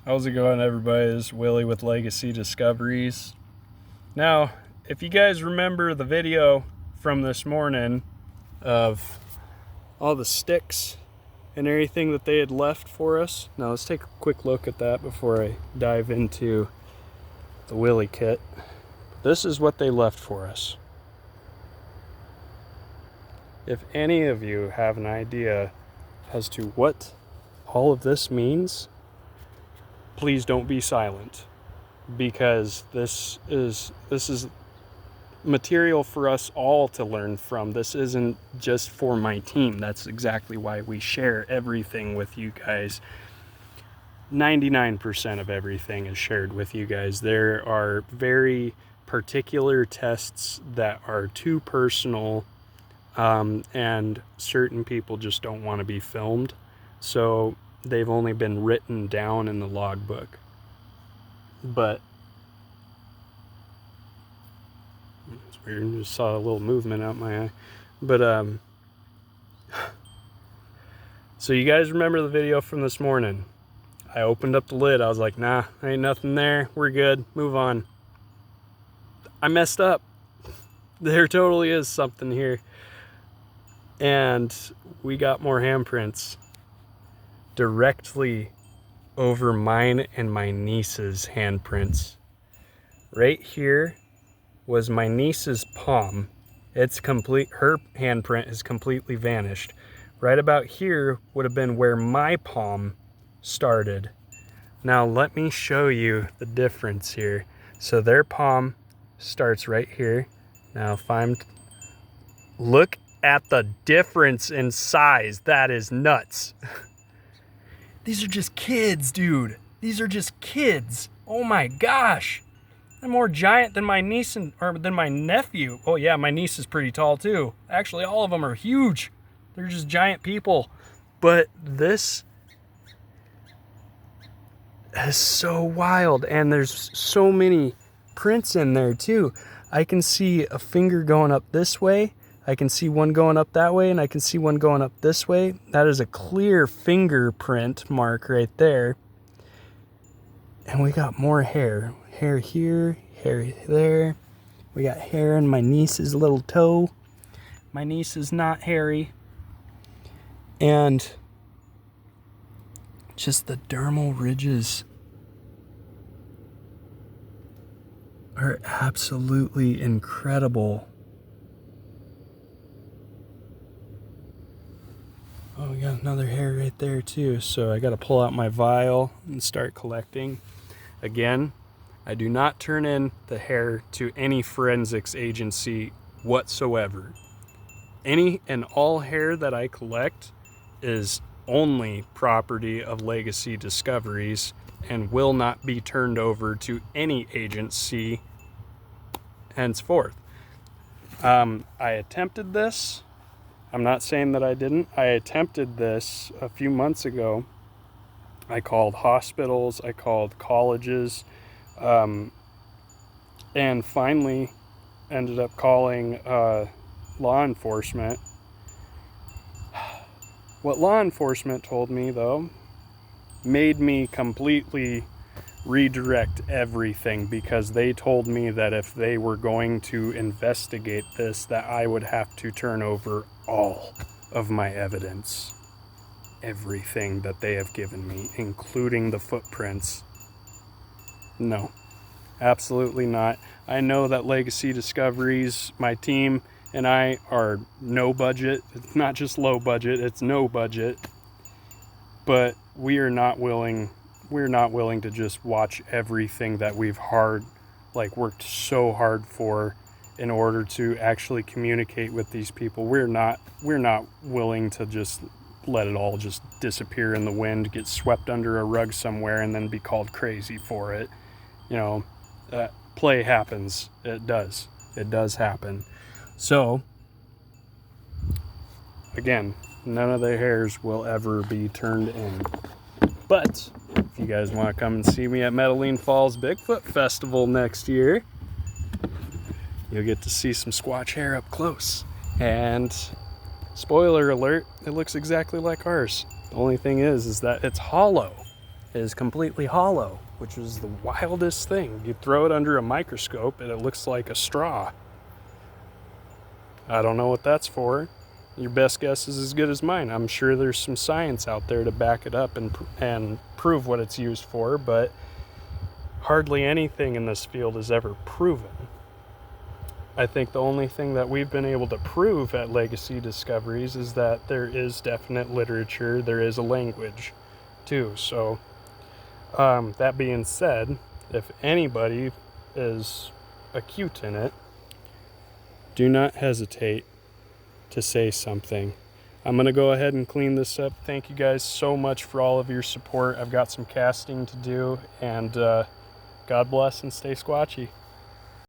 How's it going, everybody? This is Willie with Legacy Discoveries. Now, if you guys remember the video from this morning of all the sticks and everything that they had left for us. Now let's take a quick look at that before I dive into the Willie kit. This is what they left for us. If any of you have an idea as to what all of this means, please don't be silent, because this is material for us all to learn from. This isn't just for my team. That's exactly why we share everything with you guys. 99% of everything is shared with you guys. There are very particular tests that are too personal, and certain people just don't want to be filmed. So they've only been written down in the logbook. But it's weird, I just saw a little movement out my eye. But so you guys remember the video from this morning? I opened up the lid. I was like, nah, ain't nothing there. We're good. Move on. I messed up. There totally is something here. And we got more handprints directly over mine and my niece's handprints. Right here was my niece's palm. It's complete. Her handprint has completely vanished. Right about here would have been where my palm started. Now let me show you the difference here. So their palm starts right here. Now if I'm, look at the difference in size. That is nuts. These are just kids, dude. These are just kids. Oh my gosh. I'm more giant than my niece or than my nephew. Oh yeah, my niece is pretty tall too. Actually, all of them are huge. They're just giant people. But this is so wild, and there's so many prints in there too. I can see a finger going up this way. I can see one going up that way, and I can see one going up this way. That is a clear fingerprint mark right there. And we got more hair. Hair here, hair there. We got hair in my niece's little toe. My niece is not hairy. And just the dermal ridges are absolutely incredible. Oh, we got another hair right there too. So I got to pull out my vial and start collecting. Again, I do not turn in the hair to any forensics agency whatsoever. Any and all hair that I collect is only property of Legacy Discoveries and will not be turned over to any agency henceforth. I attempted this. I'm not saying that I didn't. I attempted this a few months ago. I called hospitals, I called colleges, and finally ended up calling law enforcement. What law enforcement told me, though, made me completely redirect everything, because they told me that if they were going to investigate this, that I would have to turn over all of my evidence. Everything that they have given me, including the footprints. No, absolutely not. I know that Legacy Discoveries, my team, and I are no budget. It's not just low budget, it's no budget. But we're not willing to just watch everything that we've worked so hard for in order to actually communicate with these people. We're not willing to just let it all just disappear in the wind, get swept under a rug somewhere, and then be called crazy for it. You know, play happens. It does happen. So, again, none of the hairs will ever be turned in. But if you guys want to come and see me at Medellin Falls Bigfoot Festival next year, you'll get to see some Squatch hair up close. And spoiler alert, it looks exactly like ours. The only thing is that it's hollow. is completely hollow, which is the wildest thing. You throw it under a microscope and it looks like a straw. I don't know what that's for. Your best guess is as good as mine. I'm sure there's some science out there to back it up and prove what it's used for, but hardly anything in this field is ever proven. I think the only thing that we've been able to prove at Legacy Discoveries is that there is definite literature, there is a language too. So that being said, if anybody is acute in it, do not hesitate to say something. I'm going to go ahead and clean this up. Thank you guys so much for all of your support. I've got some casting to do, and God bless and stay squatchy.